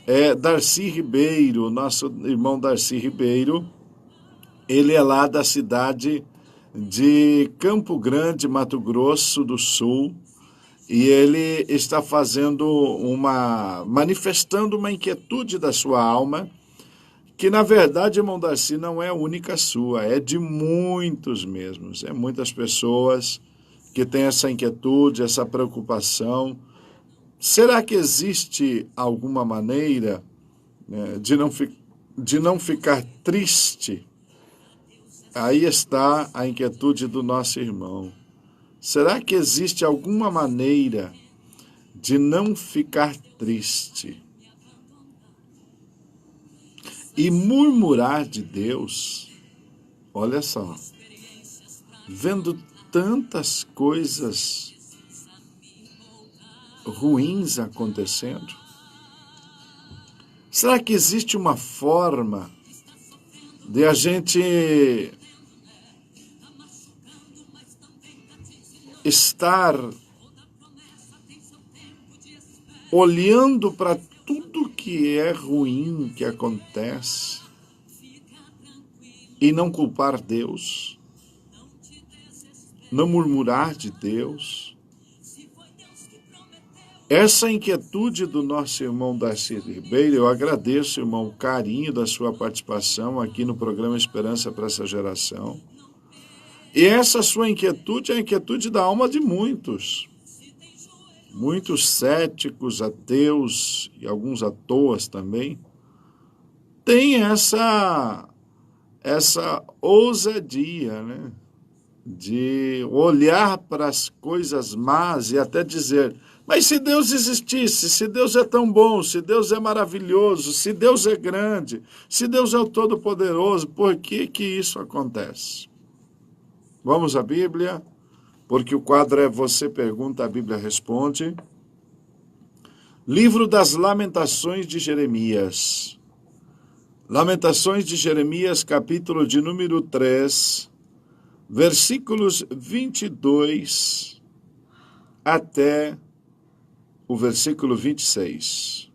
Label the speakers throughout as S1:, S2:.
S1: é Darcy Ribeiro, nosso irmão Darcy Ribeiro. Ele é lá da cidade de Campo Grande, Mato Grosso do Sul, e ele está manifestando uma inquietude da sua alma, que na verdade, irmão Darcy, não é única sua, é de muitos mesmos. É muitas pessoas que têm essa inquietude, essa preocupação. Será que existe alguma maneira, né, de não ficar triste? Aí está a inquietude do nosso irmão. Será que existe alguma maneira de não ficar triste e murmurar de Deus? Olha só, vendo tantas coisas ruins acontecendo, será que existe uma forma de a gente estar olhando para tudo que é ruim que acontece e não culpar Deus, não murmurar de Deus? Essa inquietude do nosso irmão Darcy Ribeiro, eu agradeço, irmão, o carinho da sua participação aqui no programa Esperança para essa geração. E essa sua inquietude é a inquietude da alma de muitos. Muitos céticos, ateus e alguns atoas também, têm essa ousadia, né, de olhar para as coisas más e até dizer: mas se Deus existisse, se Deus é tão bom, se Deus é maravilhoso, se Deus é grande, se Deus é o Todo-Poderoso, por que que isso acontece? Vamos à Bíblia, porque o quadro é Você Pergunta, a Bíblia Responde. Livro das Lamentações de Jeremias. Lamentações de Jeremias, capítulo de número 3, versículos 22 até o versículo 26.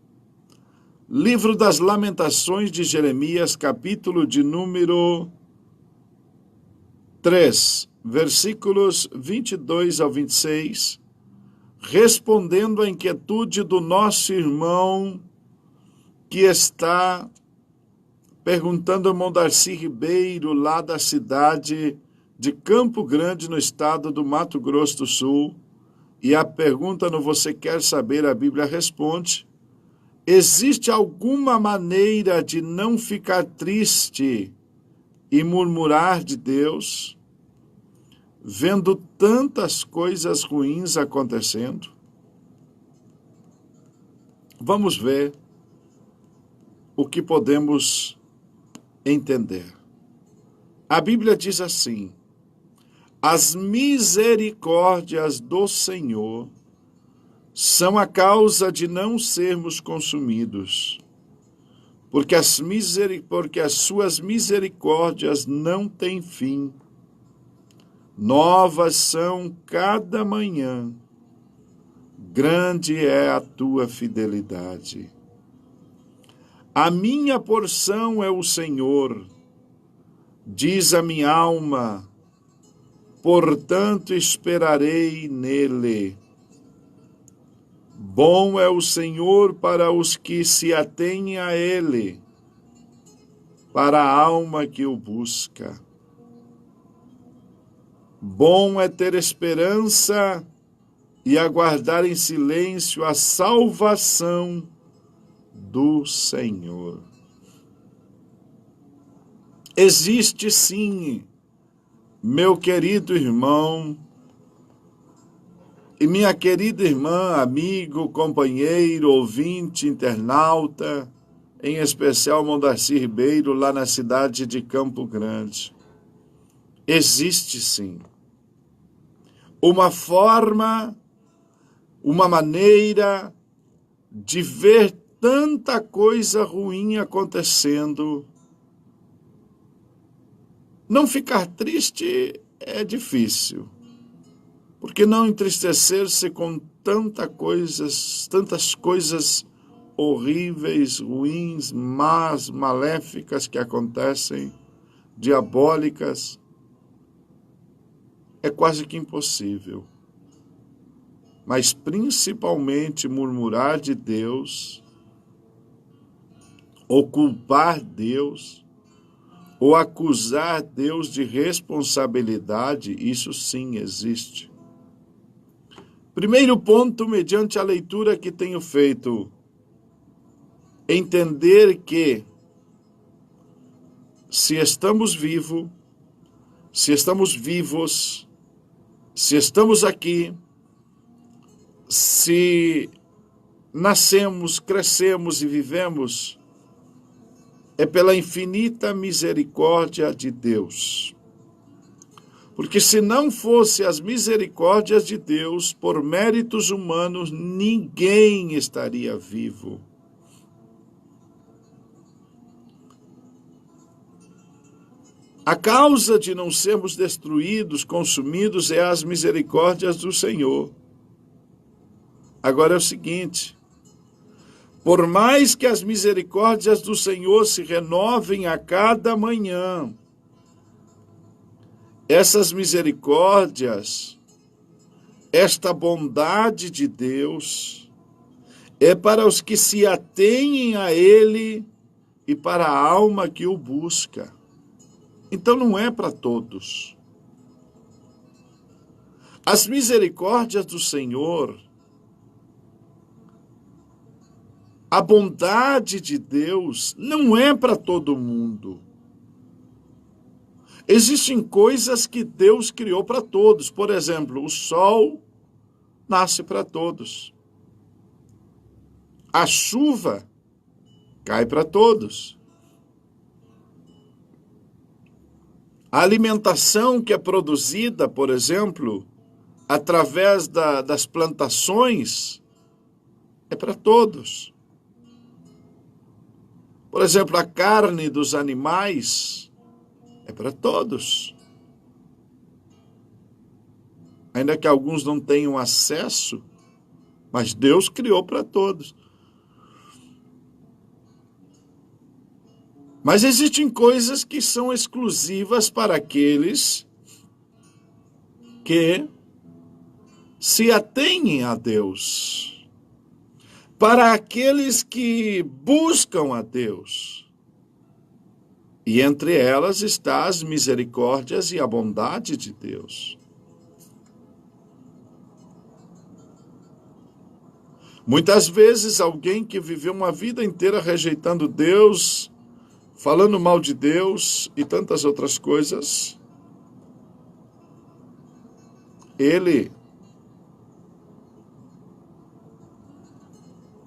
S1: Livro das Lamentações de Jeremias, capítulo de número 3, versículos 22 ao 26, respondendo à inquietude do nosso irmão que está perguntando ao irmão Darcy Ribeiro, lá da cidade de Campo Grande, no estado do Mato Grosso do Sul. E a pergunta no Você Quer Saber, a Bíblia Responde: existe alguma maneira de não ficar triste e murmurar de Deus, vendo tantas coisas ruins acontecendo? Vamos ver o que podemos entender. A Bíblia diz assim: as misericórdias do Senhor são a causa de não sermos consumidos, porque as suas misericórdias não têm fim. Novas são cada manhã, grande é a tua fidelidade. A minha porção é o Senhor, diz a minha alma, portanto esperarei nele. Bom é o Senhor para os que se atêm a ele, para a alma que o busca. Bom é ter esperança e aguardar em silêncio a salvação do Senhor. Existe sim, meu querido irmão e minha querida irmã, amigo, companheiro, ouvinte, internauta, em especial irmão Darcy Ribeiro, lá na cidade de Campo Grande. Existe sim uma forma, uma maneira de ver tanta coisa ruim acontecendo. Não ficar triste é difícil, porque não entristecer-se com tantas coisas horríveis, ruins, más, maléficas que acontecem, diabólicas, é quase que impossível. Mas principalmente murmurar de Deus, ou culpar Deus, ou acusar Deus de responsabilidade, isso sim existe. Primeiro ponto, mediante a leitura que tenho feito, entender que se estamos vivos, se estamos aqui, se nascemos, crescemos e vivemos, é pela infinita misericórdia de Deus. Porque se não fosse as misericórdias de Deus, por méritos humanos, ninguém estaria vivo. A causa de não sermos destruídos, consumidos, é as misericórdias do Senhor. Agora é o seguinte: por mais que as misericórdias do Senhor se renovem a cada manhã, essas misericórdias, esta bondade de Deus, é para os que se atêm a Ele e para a alma que o busca. Então não é para todos. As misericórdias do Senhor, a bondade de Deus, não é para todo mundo. Existem coisas que Deus criou para todos. Por exemplo, o sol nasce para todos. A chuva cai para todos. A alimentação que é produzida, por exemplo, através das plantações, é para todos. Por exemplo, a carne dos animais é para todos. Ainda que alguns não tenham acesso, mas Deus criou para todos. Mas existem coisas que são exclusivas para aqueles que se atêm a Deus, para aqueles que buscam a Deus. E entre elas está as misericórdias e a bondade de Deus. Muitas vezes alguém que viveu uma vida inteira rejeitando Deus, falando mal de Deus e tantas outras coisas, ele,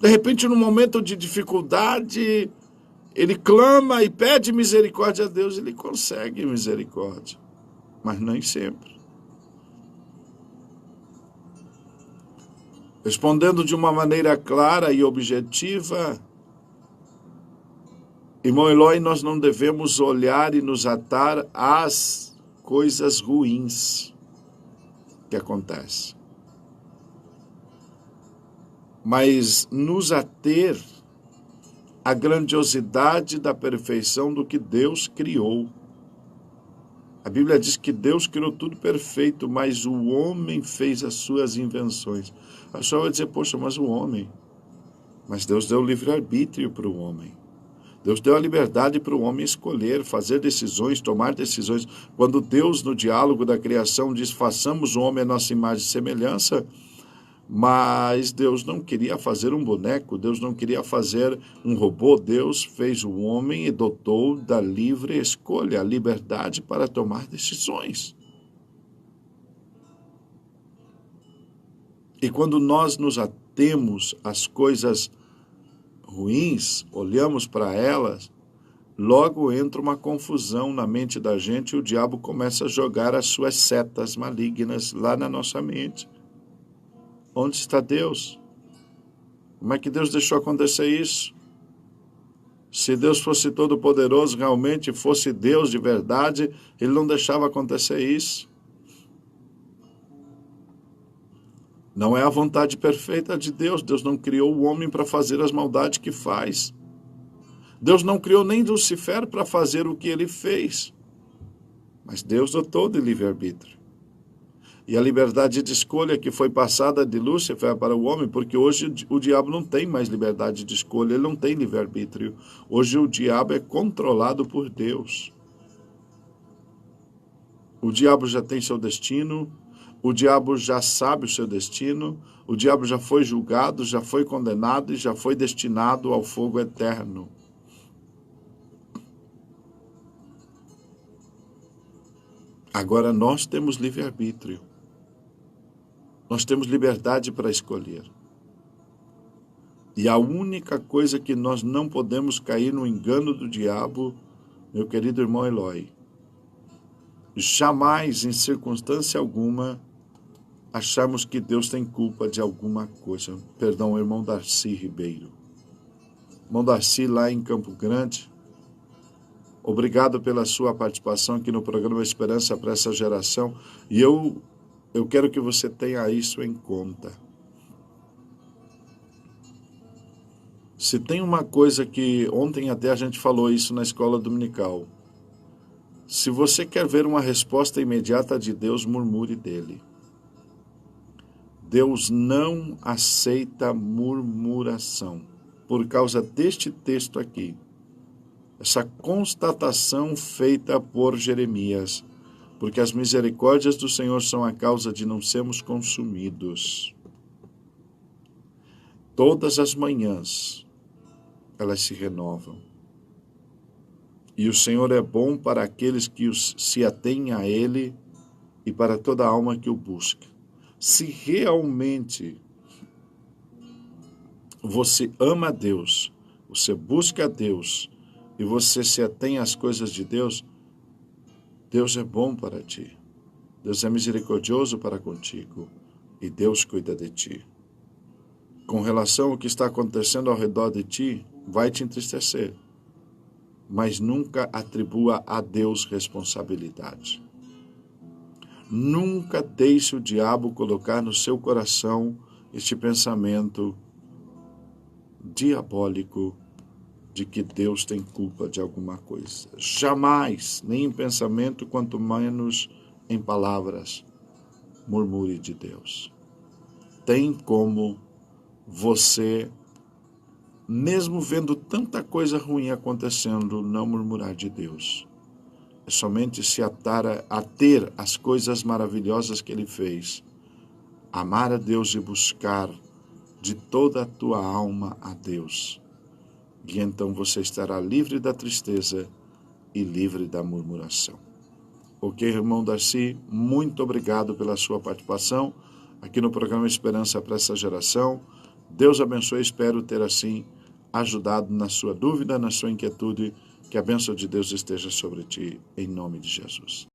S1: de repente, num momento de dificuldade, ele clama e pede misericórdia a Deus, ele consegue misericórdia, mas nem sempre. Respondendo de uma maneira clara e objetiva, irmão Eloy, nós não devemos olhar e nos atar às coisas ruins que acontecem, mas nos ater à grandiosidade da perfeição do que Deus criou. A Bíblia diz que Deus criou tudo perfeito, mas o homem fez as suas invenções. A pessoa vai dizer, poxa, mas o homem... Mas Deus deu livre-arbítrio para o homem. Deus deu a liberdade para o homem escolher, fazer decisões, tomar decisões. Quando Deus, no diálogo da criação, diz, façamos o homem a nossa imagem e semelhança, mas Deus não queria fazer um boneco, Deus não queria fazer um robô, Deus fez o homem e dotou da livre escolha, a liberdade para tomar decisões. E quando nós nos atemos às coisas ruins, olhamos para elas, logo entra uma confusão na mente da gente e o diabo começa a jogar as suas setas malignas lá na nossa mente. Onde está Deus? Como é que Deus deixou acontecer isso? Se Deus fosse todo-poderoso, realmente fosse Deus de verdade, Ele não deixava acontecer isso. Não é a vontade perfeita de Deus. Deus não criou o homem para fazer as maldades que faz. Deus não criou nem Lucifer para fazer o que ele fez. Mas Deus dotou de livre-arbítrio. E a liberdade de escolha que foi passada de Lúcifer para o homem, porque hoje o diabo não tem mais liberdade de escolha, ele não tem livre-arbítrio. Hoje o diabo é controlado por Deus. O diabo já tem seu destino, o diabo já sabe o seu destino, o diabo já foi julgado, já foi condenado e já foi destinado ao fogo eterno. Agora nós temos livre-arbítrio. Nós temos liberdade para escolher. E a única coisa que nós não podemos cair no engano do diabo, meu querido irmão Eloy, jamais, em circunstância alguma, acharmos que Deus tem culpa de alguma coisa. Perdão, irmão Darcy Ribeiro. Irmão Darcy, lá em Campo Grande, obrigado pela sua participação aqui no programa Esperança para essa geração. E eu quero que você tenha isso em conta. Se tem uma coisa que ontem até a gente falou isso na escola dominical. Se você quer ver uma resposta imediata de Deus, murmure dele. Deus não aceita murmuração. Por causa deste texto aqui, essa constatação feita por Jeremias, porque as misericórdias do Senhor são a causa de não sermos consumidos. Todas as manhãs, elas se renovam. E o Senhor é bom para aqueles que se atêm a Ele e para toda alma que o busca. Se realmente você ama a Deus, você busca a Deus e você se atém às coisas de Deus, Deus é bom para ti. Deus é misericordioso para contigo e Deus cuida de ti. Com relação ao que está acontecendo ao redor de ti, vai te entristecer, mas nunca atribua a Deus responsabilidade. Nunca deixe o diabo colocar no seu coração este pensamento diabólico de que Deus tem culpa de alguma coisa. Jamais, nem em pensamento, quanto menos em palavras, murmure de Deus. Tem como você, mesmo vendo tanta coisa ruim acontecendo, não murmurar de Deus. É somente se atar a ter as coisas maravilhosas que Ele fez. Amar a Deus e buscar de toda a tua alma a Deus. E então você estará livre da tristeza e livre da murmuração. Ok, irmão Darcy? Muito obrigado pela sua participação aqui no programa Esperança para essa geração. Deus abençoe, espero ter assim ajudado na sua dúvida, na sua inquietude. Que a bênção de Deus esteja sobre ti, em nome de Jesus.